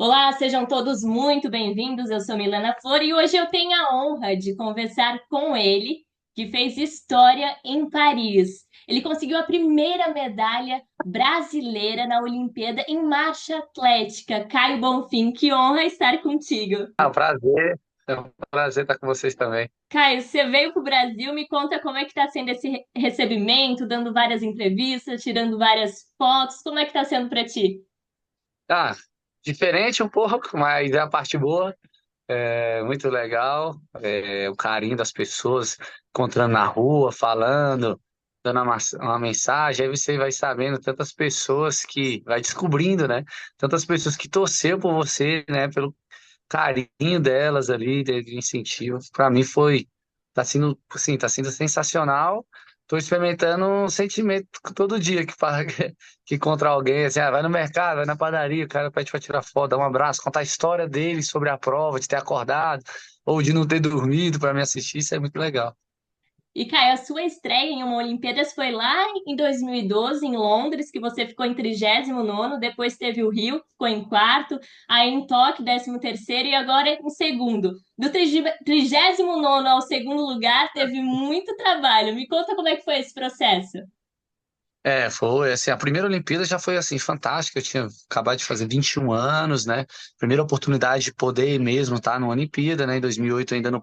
Olá, sejam todos muito bem-vindos. Eu sou Milena Flor e hoje eu tenho a honra de conversar com ele, que fez história em Paris. Ele conseguiu a primeira medalha brasileira na Olimpíada em marcha atlética. Caio Bonfim, que honra estar contigo. Prazer. É um prazer estar com vocês também. Caio, você veio para o Brasil, me conta como é que está sendo esse recebimento, dando várias entrevistas, tirando várias fotos. Como é que está sendo para ti? Ah, diferente um pouco, mas é a parte boa. É muito legal. O carinho das pessoas encontrando na rua, falando, dando uma mensagem. Aí você vai sabendo tantas pessoas que vai descobrindo, né? Tantas pessoas que torceu por você, né? Pelo carinho delas ali, de incentivo. Para mim tá sendo, assim, tá sendo sensacional. Tô experimentando um sentimento todo dia que encontrar alguém, assim, vai no mercado, vai na padaria, o cara pede pra tirar foto, dar um abraço, contar a história dele sobre a prova, de ter acordado, ou de não ter dormido para me assistir, isso é muito legal. E, Caio, a sua estreia em uma Olimpíadas foi lá em 2012, em Londres, que você ficou em 39º, depois teve o Rio, ficou em quarto, aí em Tóquio, 13º, e agora em segundo. Do 39º ao segundo lugar, teve muito trabalho. Me conta como é que foi esse processo. Foi, assim, a primeira Olimpíada já foi, assim, fantástica, eu tinha acabado de fazer 21 anos, né, primeira oportunidade de poder mesmo estar numa Olimpíada, né, em 2008 eu ainda não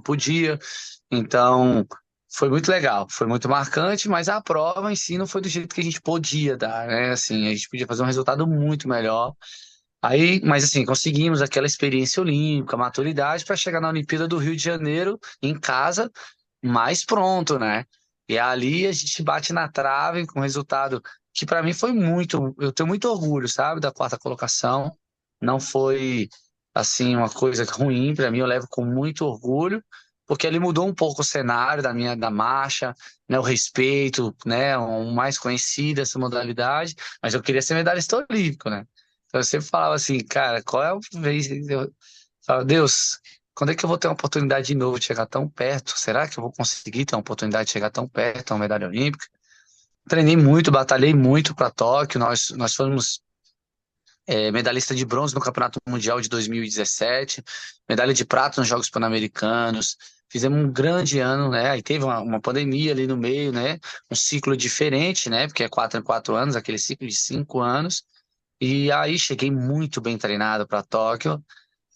podia, então foi muito legal, foi muito marcante, mas a prova em si não foi do jeito que a gente podia dar, né, assim, a gente podia fazer um resultado muito melhor, aí, mas assim, conseguimos aquela experiência olímpica, maturidade para chegar na Olimpíada do Rio de Janeiro, em casa, mais pronto, né? E ali a gente bate na trave com um resultado que para mim foi muito, eu tenho muito orgulho, sabe, da quarta colocação. Não foi assim uma coisa ruim para mim, eu levo com muito orgulho, porque ele mudou um pouco o cenário da marcha, né, o respeito, né, um mais conhecido essa modalidade, mas eu queria ser medalhista olímpico, né? Então eu sempre falava assim, cara, qual é a vez eu falava, Deus, quando é que eu vou ter uma oportunidade de novo de chegar tão perto? Será que eu vou conseguir ter uma oportunidade de chegar tão perto a uma medalha olímpica? Treinei muito, batalhei muito para Tóquio. Nós fomos medalhista de bronze no Campeonato Mundial de 2017, medalha de prata nos Jogos Pan-Americanos. Fizemos um grande ano, né? Aí teve uma pandemia ali no meio, né? Um ciclo diferente, né? Porque é 4 em 4 anos, aquele ciclo de 5 anos. E aí cheguei muito bem treinado para Tóquio,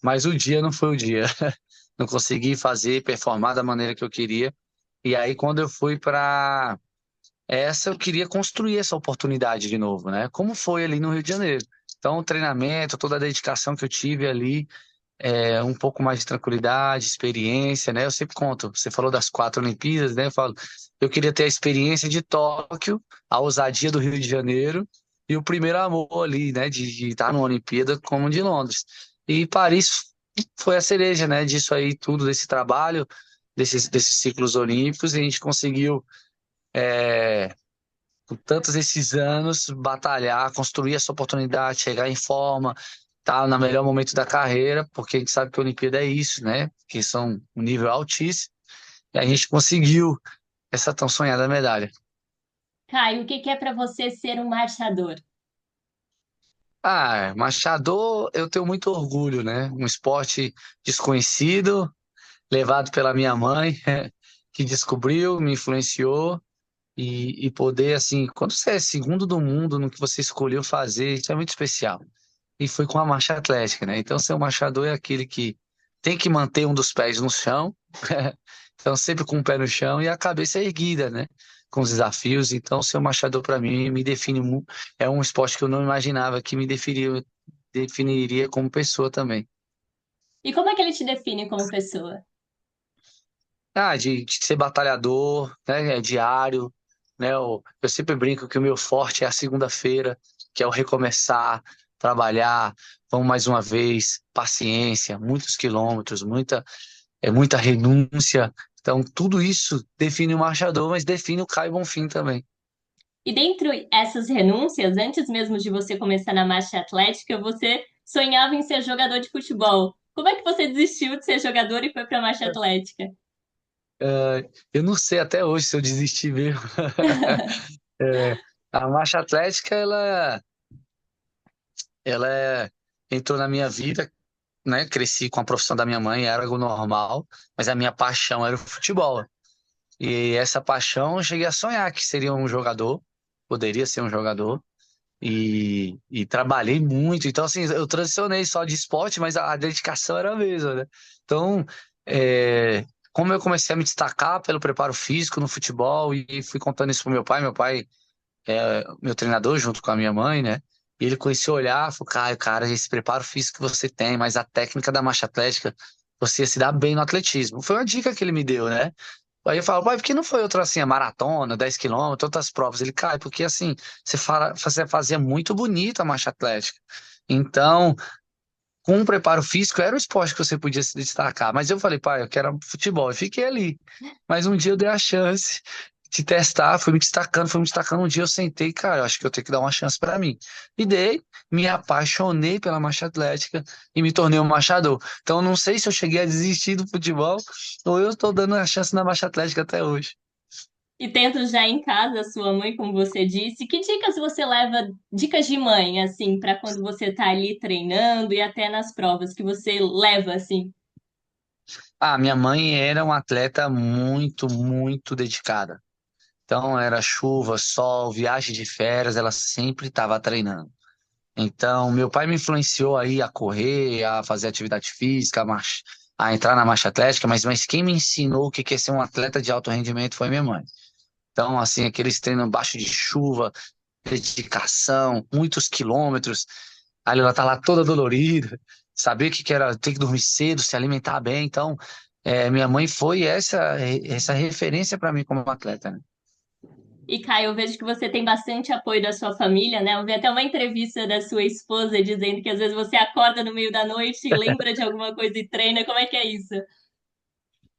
mas o dia não foi o dia. Não consegui fazer, performar da maneira que eu queria. E aí, quando eu fui para essa, eu queria construir essa oportunidade de novo, né? Como foi ali no Rio de Janeiro. Então, o treinamento, toda a dedicação que eu tive ali, um pouco mais de tranquilidade, experiência, né? Eu sempre conto, você falou das 4 Olimpíadas, né? Eu falo, eu queria ter a experiência de Tóquio, a ousadia do Rio de Janeiro e o primeiro amor ali, né? De estar numa Olimpíada como de Londres. E Paris foi a cereja, né? Disso aí tudo, desse trabalho, desses ciclos olímpicos, e a gente conseguiu, por tantos esses anos, batalhar, construir essa oportunidade, chegar em forma, estar no melhor momento da carreira, porque a gente sabe que a Olimpíada é isso, né? Que são um nível altíssimo, e a gente conseguiu essa tão sonhada medalha. Caio, o que que é para você ser um marchador? Ah, machador, eu tenho muito orgulho, né? Um esporte desconhecido, levado pela minha mãe, que descobriu, me influenciou, e poder, assim, quando você é segundo do mundo no que você escolheu fazer, isso é muito especial. E foi com a marcha atlética, né? Então, ser um marchador é aquele que tem que manter um dos pés no chão, então sempre com o pé no chão e a cabeça erguida, né? Com os desafios. Então, ser um marchador para mim me define muito. É um esporte que eu não imaginava que me definiria como pessoa também. E como é que ele te define como pessoa? Ah, de ser batalhador, né? É diário, né? Eu sempre brinco que o meu forte é a segunda-feira, que é o recomeçar, trabalhar, vamos mais uma vez, paciência, muitos quilômetros, muita renúncia. Então, tudo isso define o marchador, mas define o Caio Bonfim também. E dentro essas renúncias, antes mesmo de você começar na marcha atlética, você sonhava em ser jogador de futebol. Como é que você desistiu de ser jogador e foi para a marcha atlética? Eu não sei até hoje se eu desisti mesmo. É, a marcha atlética, ela é entrou na minha vida, né? Cresci com a profissão da minha mãe, era algo normal, mas a minha paixão era o futebol. E essa paixão eu cheguei a sonhar que seria um jogador, poderia ser um jogador, e trabalhei muito. Então, assim, eu transicionei só de esporte, mas a dedicação era a mesma, né? Então, é, como eu comecei a me destacar pelo preparo físico no futebol, e fui contando isso pro meu pai é meu treinador junto com a minha mãe, né? E ele com esse olhar, falou, cara, esse preparo físico que você tem, mas a técnica da marcha atlética, você ia se dar bem no atletismo. Foi uma dica que ele me deu, né? Aí eu falo, pai, por que não foi outra assim, a maratona, 10 quilômetros, outras provas? Ele, cai, porque assim, você fazia muito bonito a marcha atlética. Então, com o preparo físico, era o esporte que você podia se destacar. Mas eu falei, pai, eu quero futebol. E fiquei ali. Mas um dia eu dei a chance de testar, fui me destacando, fui me destacando. Um dia eu sentei, cara, eu acho que eu tenho que dar uma chance para mim. E dei, me apaixonei pela marcha atlética e me tornei um marchador. Então, não sei se eu cheguei a desistir do futebol ou eu estou dando a chance na marcha atlética até hoje. E tendo já em casa a sua mãe, como você disse, que dicas você leva, dicas de mãe, assim, para quando você tá ali treinando e até nas provas que você leva, assim? Ah, minha mãe era uma atleta muito, muito dedicada. Então, era chuva, sol, viagem de férias, ela sempre estava treinando. Então, meu pai me influenciou aí a correr, a fazer atividade física, a entrar na marcha atlética, mas quem me ensinou o que que é ser um atleta de alto rendimento foi minha mãe. Então, assim, aqueles treinos baixo de chuva, dedicação, muitos quilômetros, aí ela tá lá toda dolorida, saber o que que era ter que dormir cedo, se alimentar bem. Então, minha mãe foi essa referência para mim como atleta, né? E, Caio, eu vejo que você tem bastante apoio da sua família, né? Eu vi até uma entrevista da sua esposa dizendo que às vezes você acorda no meio da noite e lembra de alguma coisa e treina. Como é que é isso?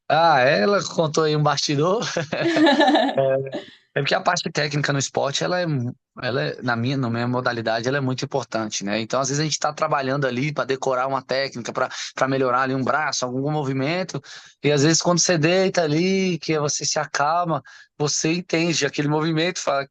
Ah, ela contou aí um bastidor. É porque a parte técnica no esporte, na minha modalidade, ela é muito importante, né? Então, às vezes a gente está trabalhando ali para decorar uma técnica, para melhorar ali um braço, algum movimento, e às vezes quando você deita ali, que você se acalma, você entende aquele movimento, fala,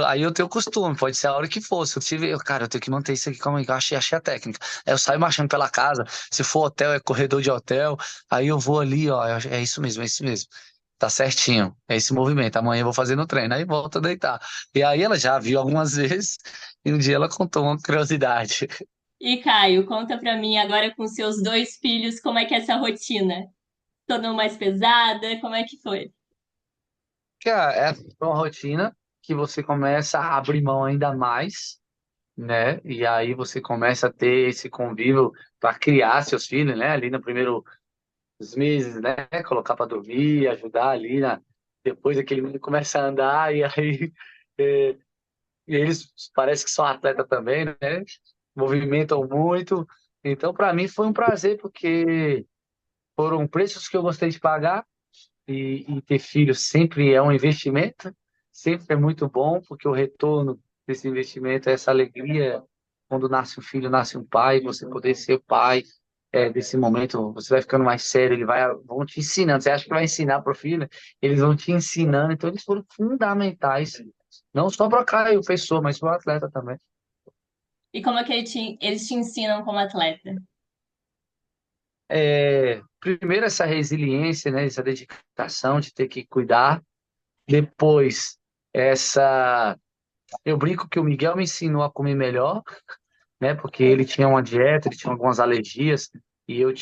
aí eu tenho costume, pode ser a hora que for, se eu tive, cara, eu tenho que manter isso aqui, calma aí, que eu achei a técnica. Aí eu saio marchando pela casa, se for hotel, é corredor de hotel, aí eu vou ali, ó, é isso mesmo, é isso mesmo. Tá certinho. É esse movimento. Amanhã eu vou fazer no treino. Aí volta a deitar. E aí ela já viu algumas vezes e um dia ela contou uma curiosidade. E, Caio, conta pra mim agora com seus dois filhos, como é que é essa rotina? Tornou mais pesada? Como é que foi? Que é uma rotina que você começa a abrir mão ainda mais, né? E aí você começa a ter esse convívio para criar seus filhos, né? Ali no primeiro os meses, né? Colocar para dormir, ajudar ali depois aquele menino começa a andar e aí é, e eles parece que são atleta também, né? Movimentam muito. Então, para mim foi um prazer porque foram preços que eu gostei de pagar e ter filhos sempre é um investimento, sempre é muito bom porque o retorno desse investimento é essa alegria quando nasce um filho, nasce um pai, você poder ser pai. Desse momento, você vai ficando mais sério, vão te ensinando. Você acha que vai ensinar para o filho, eles vão te ensinando. Então, eles foram fundamentais, não só para o Caio, pessoa, mas para o atleta também. E como é que eles te ensinam como atleta? Primeiro essa resiliência, né, essa dedicação de ter que cuidar. Depois essa, eu brinco que o Miguel me ensinou a comer melhor, né, porque ele tinha uma dieta, ele tinha algumas alergias e ele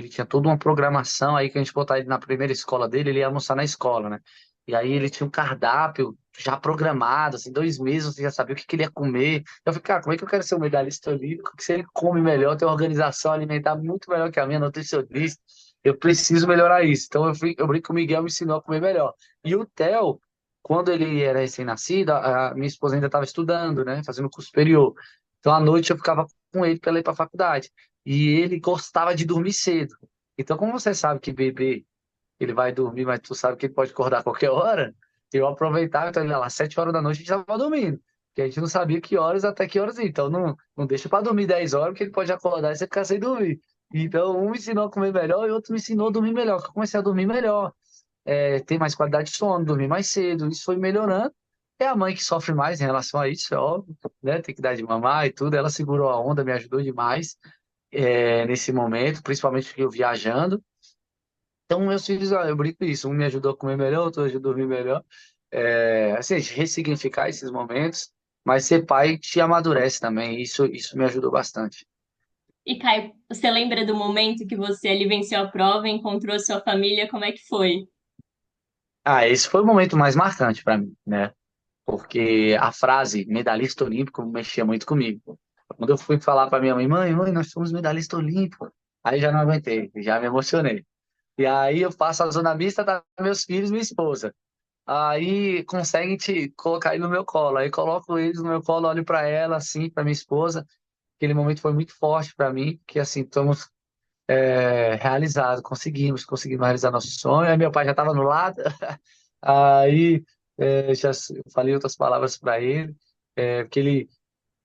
tinha toda uma programação aí que a gente botar ele na primeira escola dele, ele ia almoçar na escola, né? E aí ele tinha um cardápio já programado, assim, 2 meses você já sabia o que que ele ia comer. Eu falei, cara, como é que eu quero ser um medalhista olímpico? Que se ele come melhor, tem uma organização alimentar muito melhor que a minha nutricionista, eu preciso melhorar isso. Então eu brinco que o Miguel me ensinou a comer melhor. E o Theo, quando ele era recém-nascido, a minha esposa ainda estava estudando, né? Fazendo curso superior. Então à noite eu ficava com ele para ir para a faculdade. E ele gostava de dormir cedo. Então, como você sabe que bebê ele vai dormir, mas tu sabe que ele pode acordar a qualquer hora, eu aproveitava, então ele ia lá, 7 horas da noite a gente estava dormindo. Que a gente não sabia que horas até que horas. Então, não deixa para dormir 10 horas, porque ele pode acordar e você ficar sem dormir. Então, um me ensinou a comer melhor e outro me ensinou a dormir melhor. Eu comecei a dormir melhor, ter mais qualidade de sono, dormir mais cedo. Isso foi melhorando. É a mãe que sofre mais em relação a isso, é óbvio, né? Tem que dar de mamar e tudo. Ela segurou a onda, me ajudou demais nesse momento, principalmente eu viajando. Então, meus filhos, ó, eu brinco isso, um me ajudou a comer melhor, outro ajudou a dormir melhor. Assim, ressignificar esses momentos, mas ser pai te amadurece também, isso me ajudou bastante. E Caio, você lembra do momento que você ali venceu a prova, encontrou sua família? Como é que foi? Ah, esse foi o momento mais marcante para mim, né? Porque a frase medalhista olímpico mexia muito comigo. Quando eu fui falar para minha mãe, mãe, nós somos medalhista olímpico, aí já não aguentei, já me emocionei. E aí eu faço a zona mista, tá meus filhos e minha esposa. Aí conseguem te colocar ele no meu colo. Aí coloco eles no meu colo, olho para ela, assim, para minha esposa. Aquele momento foi muito forte para mim, porque assim, estamos realizados, conseguimos realizar nosso sonho. Aí meu pai já estava no lado, aí eu falei outras palavras para ele, porque ele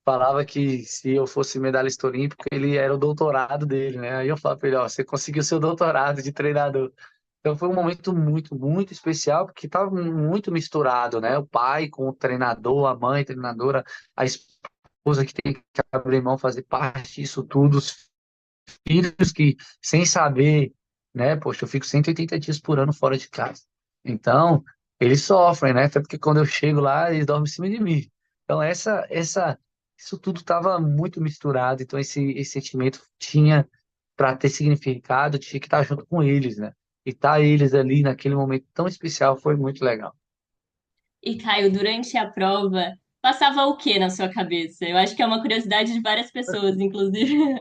falava que se eu fosse medalhista olímpico, ele era o doutorado dele, né? Aí eu falo para ele, ó, você conseguiu seu doutorado de treinador. Então foi um momento muito, muito especial, porque estava muito misturado, né? O pai com o treinador, a mãe treinadora, a esposa que tem que abrir mão, fazer parte disso tudo, os filhos que, sem saber, né? Poxa, eu fico 180 dias por ano fora de casa. Então, eles sofrem, né? Até porque quando eu chego lá, eles dormem em cima de mim. Então, isso tudo estava muito misturado. Então, esse sentimento tinha, para ter significado, tinha que estar junto com eles, né? E estar eles ali naquele momento tão especial foi muito legal. E Caio, durante a prova, passava o que na sua cabeça? Eu acho que é uma curiosidade de várias pessoas, inclusive.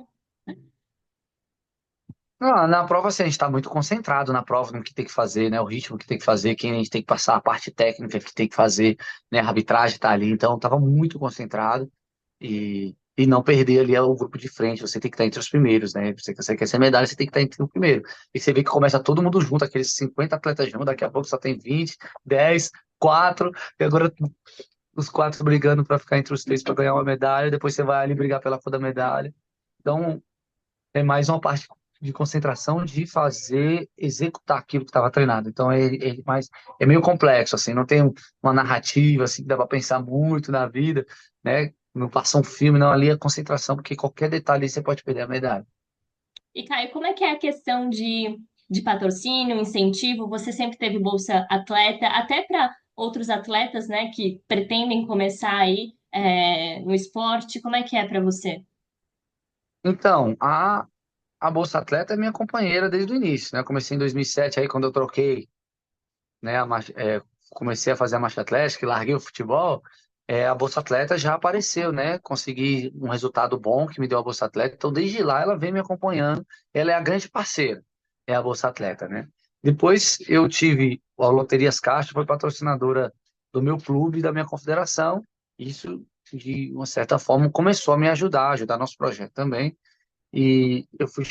Não, na prova, assim, a gente está muito concentrado na prova, no que tem que fazer, né? O ritmo que tem que fazer, quem a gente tem que passar, a parte técnica que tem que fazer, né? A arbitragem tá ali. Então, estava muito concentrado e não perder ali o grupo de frente. Você tem que estar entre os primeiros, né? Você quer ser medalha, você tem que estar entre o primeiro. E você vê que começa todo mundo junto, aqueles 50 atletas juntos, daqui a pouco só tem 20, 10, 4, e agora os quatro brigando para ficar entre os três para ganhar uma medalha. Depois você vai ali brigar pela cor da medalha. Então, é mais uma parte de concentração de fazer, executar aquilo que estava treinado. Então é meio complexo, assim, não tem uma narrativa assim que dá para pensar muito na vida, né? Não passa um filme, não, ali é concentração, porque qualquer detalhe aí você pode perder a medalha. E Caio, como é que é a questão de patrocínio, incentivo? Você sempre teve bolsa atleta, até para outros atletas, né, que pretendem começar aí no esporte. Como é que é para você? Então, a Bolsa Atleta é minha companheira desde o início, né? Eu comecei em 2007, aí quando eu troquei, né, comecei a fazer a marcha atlética e larguei o futebol, a Bolsa Atleta já apareceu, né? Consegui um resultado bom que me deu a Bolsa Atleta. Então, desde lá, ela vem me acompanhando. Ela é a grande parceira, é a Bolsa Atleta, né? Depois eu tive a Loterias Castro, foi patrocinadora do meu clube e da minha confederação. Isso, de uma certa forma, começou a me ajudar nosso projeto também. E eu fui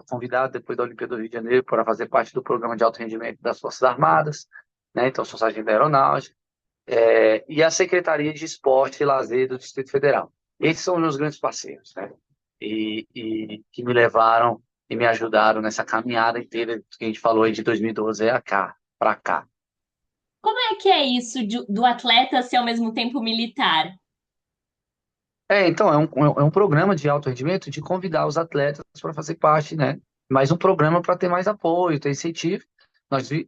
convidado depois da Olimpíada do Rio de Janeiro para fazer parte do programa de alto rendimento das Forças Armadas, né? Então, sou sargento da Aeronáutica, e a Secretaria de Esporte e Lazer do Distrito Federal. Esses são os meus grandes parceiros, né? E que me levaram e me ajudaram nessa caminhada inteira que a gente falou aí de 2012 a cá, para cá. Como é que é isso do atleta ser ao mesmo tempo militar? Então, é um programa de alto rendimento de convidar os atletas para fazer parte, né? Mais um programa para ter mais apoio, ter incentivo.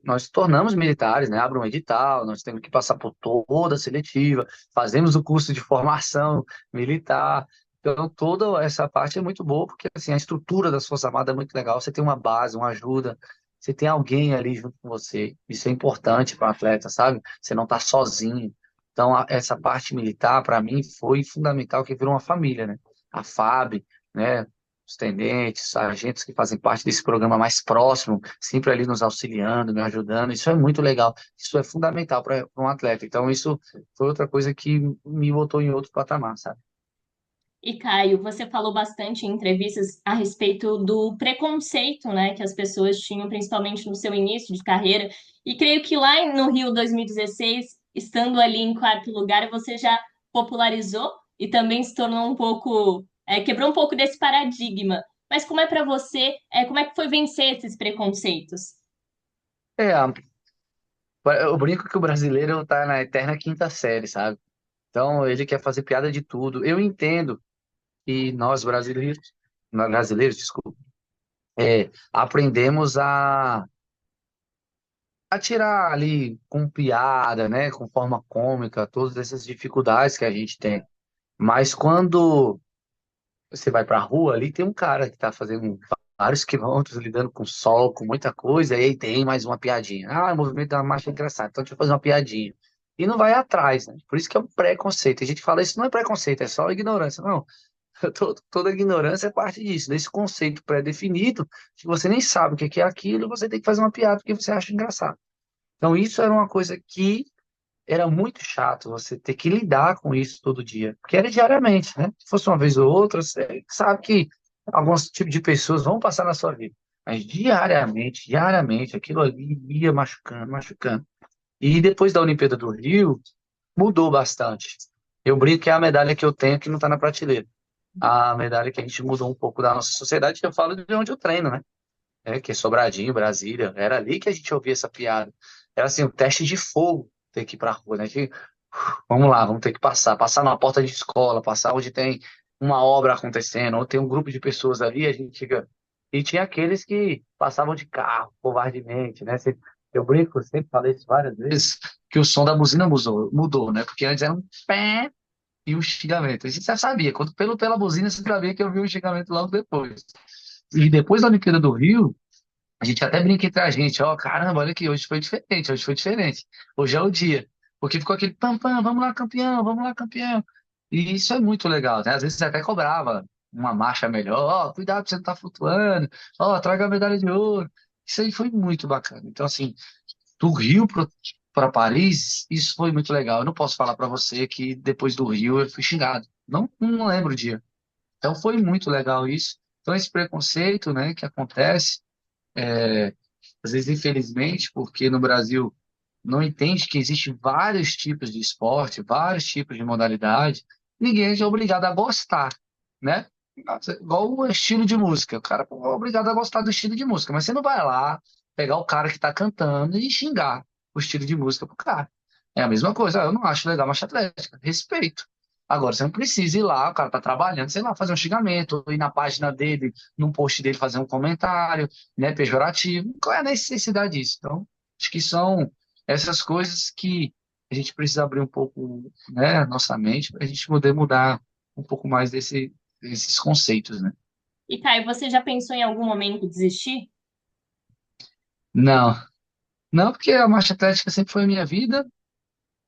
Nós tornamos militares, né? Abre um edital, nós temos que passar por toda a seletiva, fazemos o curso de formação militar. Então, toda essa parte é muito boa, porque assim, a estrutura das Forças Armadas é muito legal. Você tem uma base, uma ajuda, você tem alguém ali junto com você. Isso é importante para o atleta, sabe? Você não está sozinho. Então, essa parte militar, para mim, foi fundamental, que virou uma família, né? A FAB, né? Os tenentes, sargentos que fazem parte desse programa mais próximo, sempre ali nos auxiliando, me ajudando. Isso é muito legal. Isso é fundamental para um atleta. Então, isso foi outra coisa que me botou em outro patamar, sabe? E Caio, você falou bastante em entrevistas a respeito do preconceito, né, que as pessoas tinham, principalmente no seu início de carreira. E creio que lá no Rio 2016, estando ali em quarto lugar, você já popularizou e também se tornou um pouco, quebrou um pouco desse paradigma. Mas como é para você, como é que foi vencer esses preconceitos? É, Eu brinco que o brasileiro tá na eterna quinta série, sabe? Então ele quer fazer piada de tudo. Eu entendo que nós brasileiros, desculpa, aprendemos a tirar ali com piada, né? Com forma cômica, todas essas dificuldades que a gente tem. Mas quando você vai pra rua ali, tem um cara que tá fazendo vários quilômetros lidando com sol, com muita coisa, e aí tem mais uma piadinha. Ah, o movimento da marcha é engraçado, então deixa eu fazer uma piadinha. E não vai atrás, né? Por isso que é um preconceito. A gente fala isso não é preconceito, é só ignorância. Não, toda ignorância é parte disso, desse conceito pré-definido, que você nem sabe o que é aquilo, você tem que fazer uma piada porque você acha engraçado. Então isso era uma coisa que era muito chato você ter que lidar com isso todo dia, porque era diariamente, né? Se fosse uma vez ou outra, você sabe que alguns tipos de pessoas vão passar na sua vida, mas diariamente, aquilo ali ia machucando, machucando. E depois da Olimpíada do Rio, mudou bastante. Eu brinco que é a medalha que eu tenho que não está na prateleira. A medalha que a gente mudou um pouco da nossa sociedade, que eu falo de onde eu treino, né? Que é Sobradinho, Brasília. Era ali que a gente ouvia essa piada. Era assim, o teste de fogo ter que ir pra rua, né? Vamos lá, vamos ter que passar numa porta de escola, passar onde tem uma obra acontecendo, ou tem um grupo de pessoas ali, a gente fica. E tinha aqueles que passavam de carro, covardemente, né? Eu brinco, eu sempre falei isso várias vezes, que o som da buzina mudou, né? Porque antes era um pé e um xingamento. A gente já sabia, quando pela buzina você sabia que eu vi um xingamento logo depois. E depois da Olimpíada do Rio, a gente até brinca entre a gente, ó, caramba, olha aqui, hoje foi diferente, hoje foi diferente. Hoje é o dia. Porque ficou aquele pam, pam, vamos lá, campeão, vamos lá, campeão. E isso é muito legal, né? Às vezes você até cobrava uma marcha melhor, ó, cuidado pra você não estar flutuando, ó, traga a medalha de ouro. Isso aí foi muito bacana. Então, assim, do Rio para Paris, isso foi muito legal. Eu não posso falar para você que depois do Rio eu fui xingado. Não lembro o dia. Então foi muito legal isso. Então esse preconceito, né, que acontece, às vezes infelizmente, porque no Brasil não entende que existem vários tipos de esporte, vários tipos de modalidade, ninguém é obrigado a gostar, né? Igual o estilo de música. O cara é obrigado a gostar do estilo de música, mas você não vai lá pegar o cara que está cantando e xingar o estilo de música pro cara. É a mesma coisa. Ah, eu não acho legal marcha atlética. Respeito. Agora, você não precisa ir lá, o cara tá trabalhando, sei lá, fazer um xingamento, ir na página dele, num post dele fazer um comentário, né, pejorativo. Qual é a necessidade disso? Então, acho que são essas coisas que a gente precisa abrir um pouco, né, a nossa mente para a gente poder mudar um pouco mais desses conceitos, né? E Caio, você já pensou em algum momento desistir? Não, não, porque a marcha atlética sempre foi a minha vida,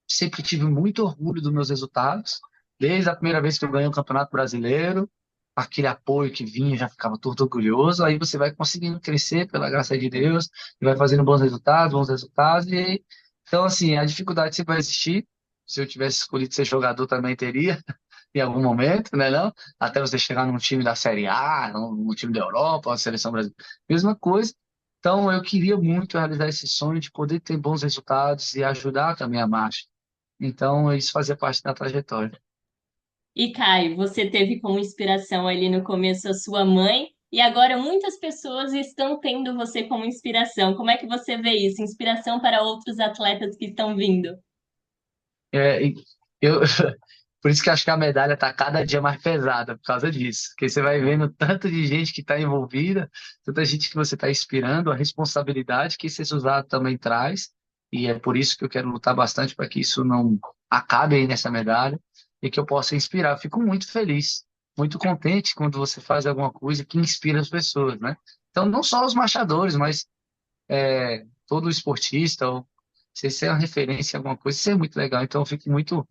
sempre tive muito orgulho dos meus resultados, desde a primeira vez que eu ganhei o Campeonato Brasileiro, aquele apoio que vinha, eu já ficava todo orgulhoso, aí você vai conseguindo crescer pela graça de Deus, e vai fazendo bons resultados, então assim, a dificuldade sempre vai existir, se eu tivesse escolhido ser jogador também teria, em algum momento, né, não? Até você chegar num time da Série A, num time da Europa, uma seleção brasileira, mesma coisa. Então, eu queria muito realizar esse sonho de poder ter bons resultados e ajudar também a marcha. Então, isso fazia parte da trajetória. E Caio, você teve como inspiração ali no começo a sua mãe, e agora muitas pessoas estão tendo você como inspiração. Como é que você vê isso? Inspiração para outros atletas que estão vindo? E eu, por isso que eu acho que a medalha está cada dia mais pesada por causa disso. Porque você vai vendo tanto de gente que está envolvida, tanta gente que você está inspirando, a responsabilidade que esse resultado também traz. E é por isso que eu quero lutar bastante para que isso não acabe aí nessa medalha e que eu possa inspirar. Eu fico muito feliz, muito contente quando você faz alguma coisa que inspira as pessoas, né? Então, não só os marchadores, mas todo esportista, ou se você é uma referência em alguma coisa, isso é muito legal. Então, eu fico muito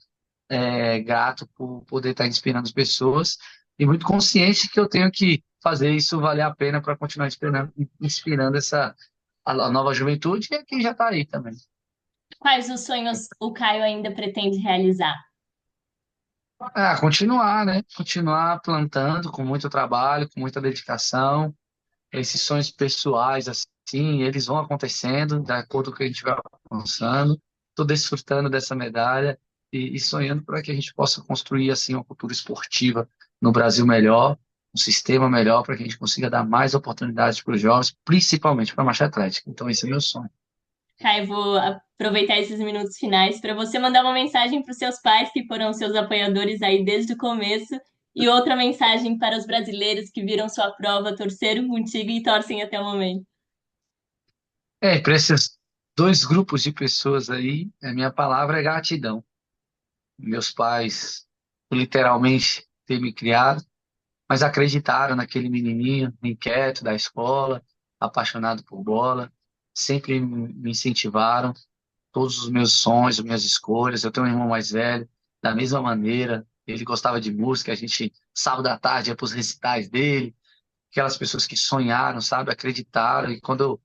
grato por poder estar inspirando as pessoas e muito consciente que eu tenho que fazer isso valer a pena para continuar inspirando a nova juventude e quem já está aí também. Quais os sonhos o Caio ainda pretende realizar? Continuar, né? Continuar plantando com muito trabalho, com muita dedicação. Esses sonhos pessoais, assim, eles vão acontecendo de acordo com o que a gente vai alcançando. Estou desfrutando dessa medalha e sonhando para que a gente possa construir, assim, uma cultura esportiva no Brasil melhor, um sistema melhor, para que a gente consiga dar mais oportunidades para os jovens, principalmente para a marcha atlética. Então, esse é o meu sonho. Caio, vou aproveitar esses minutos finais para você mandar uma mensagem para os seus pais, que foram seus apoiadores aí desde o começo, e outra mensagem para os brasileiros que viram sua prova, torceram contigo e torcem até o momento. Para esses dois grupos de pessoas aí, a minha palavra é gratidão. Meus pais, literalmente, ter me criado, mas acreditaram naquele menininho inquieto da escola, apaixonado por bola, sempre me incentivaram, todos os meus sonhos, as minhas escolhas. Eu tenho um irmão mais velho, da mesma maneira, ele gostava de música, a gente, sábado à tarde, ia para os recitais dele, aquelas pessoas que sonharam, sabe, acreditaram, e quando eu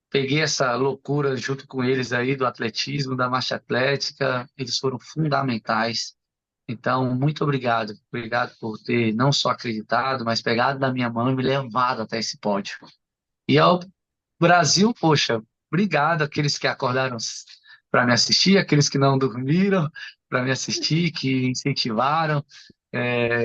peguei essa loucura junto com eles aí do atletismo, da marcha atlética, eles foram fundamentais. Então, muito obrigado. Obrigado por ter não só acreditado, mas pegado na minha mão e me levado até esse pódio. E ao Brasil, poxa, obrigado àqueles que acordaram para me assistir, aqueles que não dormiram para me assistir, que incentivaram,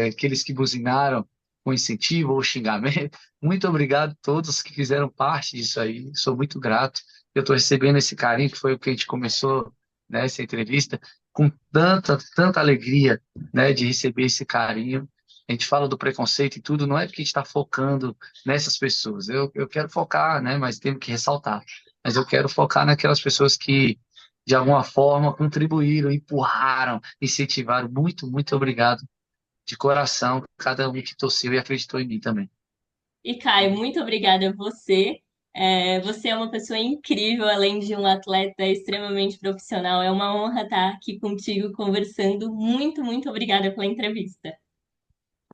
aqueles que buzinaram com incentivo ou xingamento. Muito obrigado a todos que fizeram parte disso aí. Sou muito grato. Eu estou recebendo esse carinho, que foi o que a gente começou, né, essa entrevista, com tanta alegria, né, de receber esse carinho. A gente fala do preconceito e tudo, não é porque a gente está focando nessas pessoas. Eu quero focar, né, mas tenho que ressaltar. Mas eu quero focar naquelas pessoas que, de alguma forma, contribuíram, empurraram, incentivaram. Muito, muito obrigado de coração, cada um que torceu e acreditou em mim também. E Caio, muito obrigada a você. Você é uma pessoa incrível, além de um atleta extremamente profissional. É uma honra estar aqui contigo conversando. Muito, muito obrigada pela entrevista.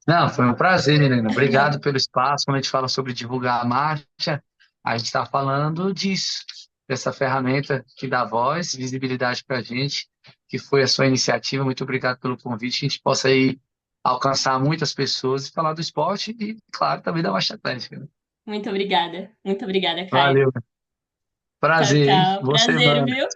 Não, foi um prazer, Helena. Obrigado pelo espaço. Quando a gente fala sobre divulgar a marcha, a gente está falando disso, dessa ferramenta que dá voz, visibilidade para a gente, que foi a sua iniciativa. Muito obrigado pelo convite. Que a gente possa aí alcançar muitas pessoas e falar do esporte e, claro, também da marcha atlética, né? Muito obrigada, Caio. Valeu. Tchau, Prazer, hein? tchau. Boa Prazer, semana. viu?